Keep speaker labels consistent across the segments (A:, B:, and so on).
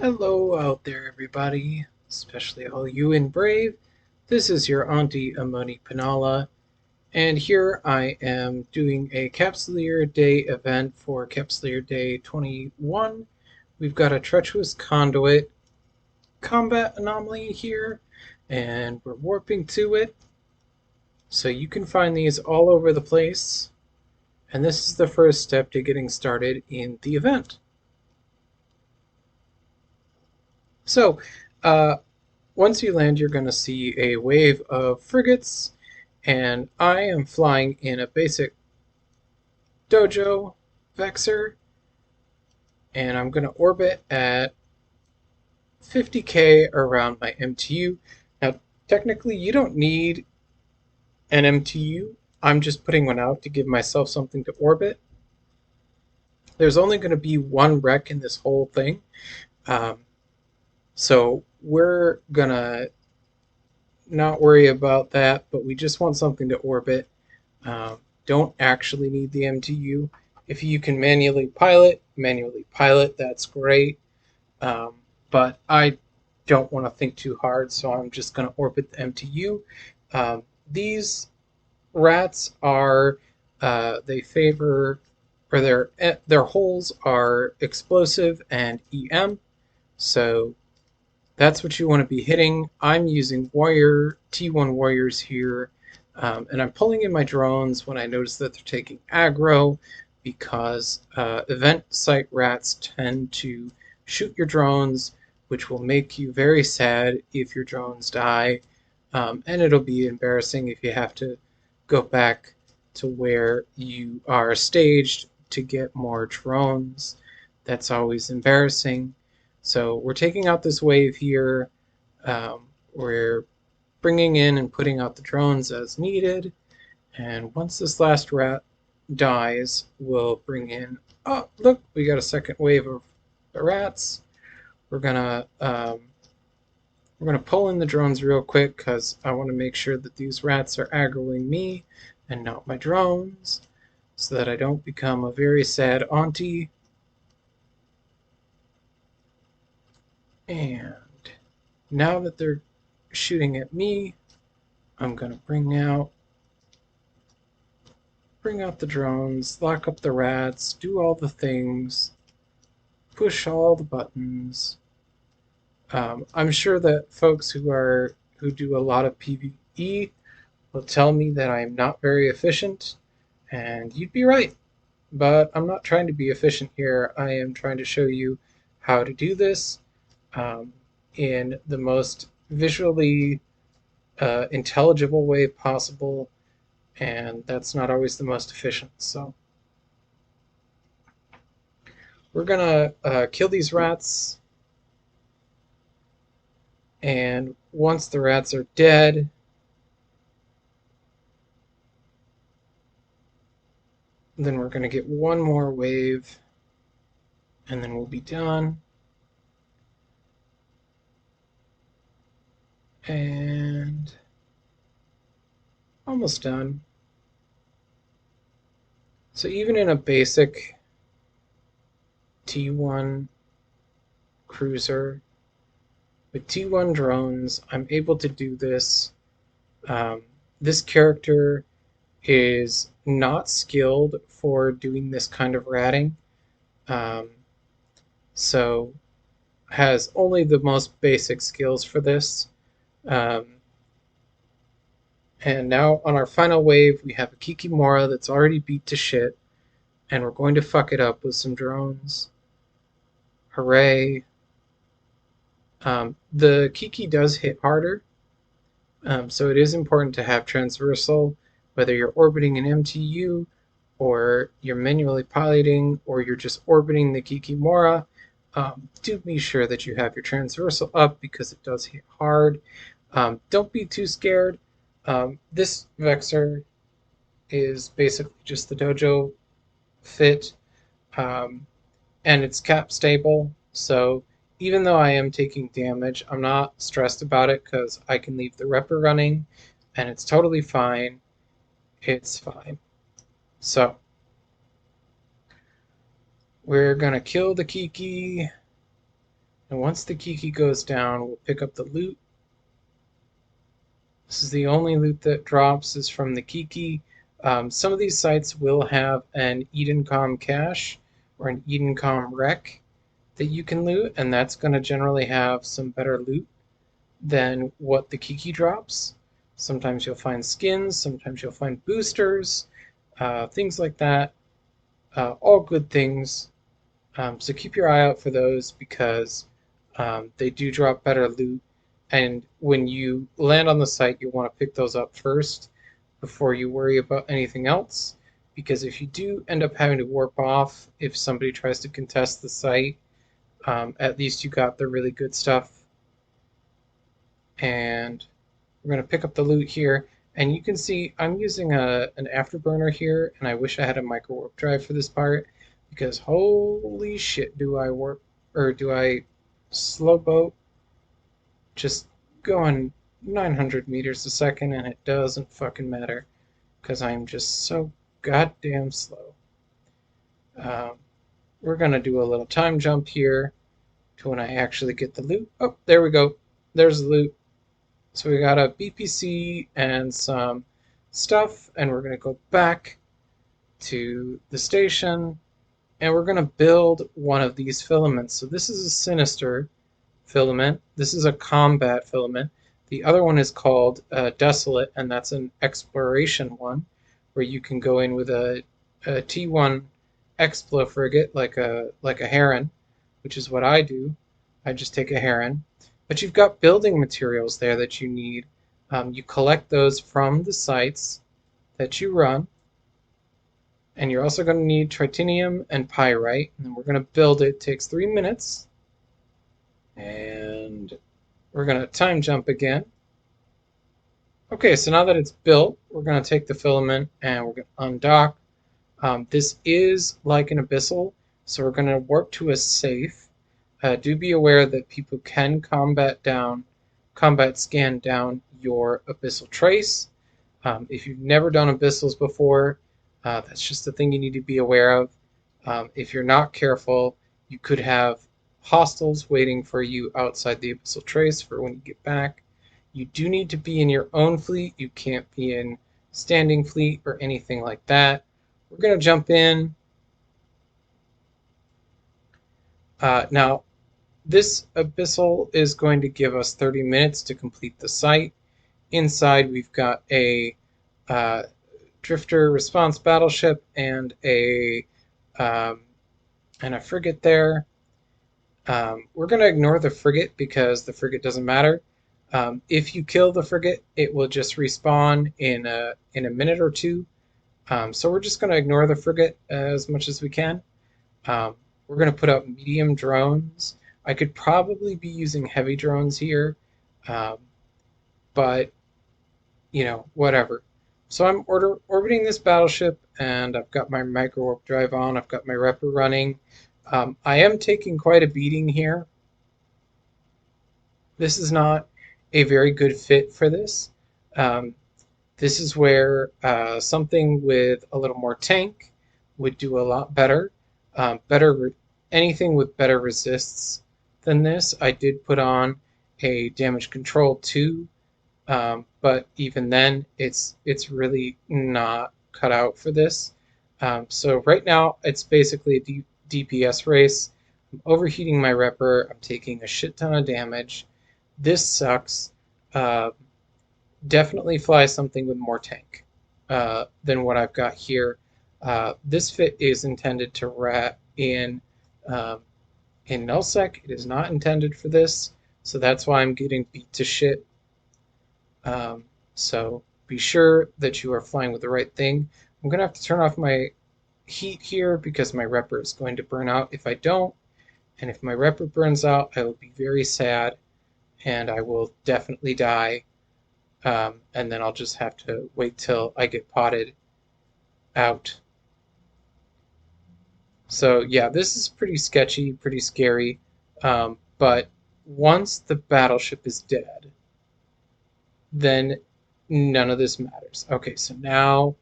A: Hello out there, everybody, especially all you in Brave. This is your Auntie Amoni Panala, and here I am doing a Capsuleer Day event for Capsuleer Day 21. We've got a Treacherous Conduit combat anomaly here, and we're warping to it. So you can find these all over the place, and this is the first step to getting started in the event. So, uh, once you land, you're going to see a wave of frigates, and I am flying in a basic dojo vexor, and I'm going to orbit at 50k around my MTU. Now, technically, you don't need an MTU. I'm just putting one out to give myself something to orbit. There's only going to be one wreck in this whole thing, um, so we're going to not worry about that, but we just want something to orbit. Don't actually need the MTU. If you can manually pilot, that's great. Um, but I don't want to think too hard, so I'm just going to orbit the MTU. These rats are, they favor, or their holes are explosive and EM, so that's what you want to be hitting. I'm using T1 warriors here, and I'm pulling in my drones when I notice that they're taking aggro, because event site rats tend to shoot your drones, which will make you very sad if your drones die, and it'll be embarrassing if you have to go back to where you are staged to get more drones. That's always embarrassing. So we're taking out this wave here. We're bringing in and putting out the drones as needed. And once this last rat dies, we'll bring in... Oh, look, we got a second wave of rats. We're gonna pull in the drones real quick because I want to make sure that these rats are aggroing me and not my drones, so that I don't become a very sad auntie. And now that they're shooting at me, I'm gonna bring out the drones, lock up the rats, do all the things, push all the buttons. I'm sure that folks who do a lot of PvE will tell me that I'm not very efficient, and you'd be right. But I'm not trying to be efficient here. I am trying to show you how to do this um, in the most visually intelligible way possible, and that's not always the most efficient. So we're gonna kill these rats, and once the rats are dead, then we're gonna get one more wave, and then we'll be done. And almost done. So even in a basic T1 cruiser with T1 drones, I'm able to do this. This character is not skilled for doing this kind of ratting, um, so has only the most basic skills for this. Um, and now on our final wave, we have a Kikimora that's already beat to shit, and we're going to fuck it up with some drones. Hooray. The Kiki does hit harder, so it is important to have transversal, whether you're orbiting an MTU, or you're manually piloting, or you're just orbiting the Kikimora. Do be sure that you have your transversal up because it does hit hard. Don't be too scared. This Vexor is basically just the dojo fit, um, and it's cap stable, so even though I am taking damage, I'm not stressed about it because I can leave the repper running and it's totally fine. It's fine. So we're gonna kill the Kiki, And once the Kiki goes down, we'll pick up the loot. This is the only loot that drops is from the Kiki. Some of these sites will have an Edencom cache or an Edencom wreck that you can loot, and that's going to generally have some better loot than what the Kiki drops. Sometimes you'll find skins, sometimes you'll find boosters, things like that. All good things. So keep your eye out for those because they do drop better loot. And when you land on the site, you want to pick those up first before you worry about anything else. Because if you do end up having to warp off, if somebody tries to contest the site, at least you got the really good stuff. And we're going to pick up the loot here. And you can see I'm using an afterburner here, and I wish I had a micro warp drive for this part, because holy shit, do I slow boat just going 900 meters a second, and it doesn't fucking matter because I'm just so goddamn slow. We're gonna do a little time jump here to when I actually get the loot. Oh, there we go. There's the loot. So we got a BPC and some stuff, and we're going to go back to the station, and we're going to build one of these filaments. So this is a sinister filament. This is a combat filament. The other one is called Desolate, and that's an exploration one, where you can go in with a T1 Explo frigate like a Heron, which is what I do. I just take a Heron. But you've got building materials there that you need. You collect those from the sites that you run. And you're also going to need tritinium and pyrite. And then we're going to build it. It takes 3 minutes. And we're going to time jump again. Okay, so now that it's built, we're going to take the filament and we're going to undock. This is like an Abyssal, so we're going to warp to a safe. Do be aware that people can combat scan down your Abyssal trace. If you've never done Abyssals before, that's just a thing you need to be aware of. If you're not careful, you could have hostiles waiting for you outside the Abyssal trace for when you get back. You do need to be in your own fleet. You can't be in standing fleet or anything like that. We're going to jump in. Now, this Abyssal is going to give us 30 minutes to complete the site. Inside, we've got a drifter response battleship and a frigate there. We're going to ignore the frigate because the frigate doesn't matter. If you kill the frigate, it will just respawn in a minute or two. So we're just going to ignore the frigate as much as we can. We're going to put out medium drones. I could probably be using heavy drones here, but, you know, whatever. So I'm orbiting this battleship, and I've got my micro warp drive on. I've got my repper running. I am taking quite a beating here. This is not a very good fit for this. This is where something with a little more tank would do a lot better. Anything with better resists than this. I did put on a damage control 2, but even then, it's really not cut out for this. So right now, it's basically a DPS race. I'm overheating my repper. I'm taking a shit ton of damage. This sucks. Definitely fly something with more tank than what I've got here. This fit is intended to rat in nullsec. It is not intended for this, so that's why I'm getting beat to shit. So be sure that you are flying with the right thing. I'm going to have to turn off my heat here because my repper is going to burn out if I don't. And if my repper burns out, I will be very sad and I will definitely die. And then I'll just have to wait till I get potted out. So yeah, this is pretty sketchy, pretty scary. But once the battleship is dead, then none of this matters. Okay, so now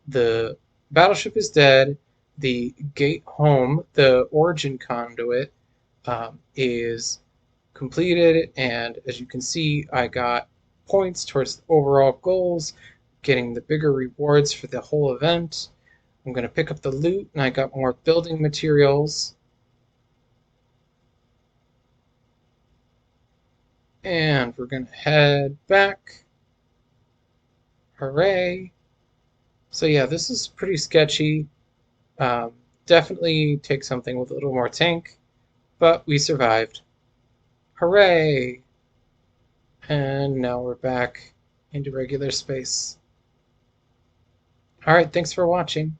A: the battleship is dead. The gate home, the origin conduit, is completed, and as you can see, I got points towards the overall goals, getting the bigger rewards for the whole event. I'm going to pick up the loot, and I got more building materials. And we're going to head back. Hooray! So yeah, this is pretty sketchy. Definitely take something with a little more tank, but we survived. Hooray! And now we're back into regular space. Alright, thanks for watching.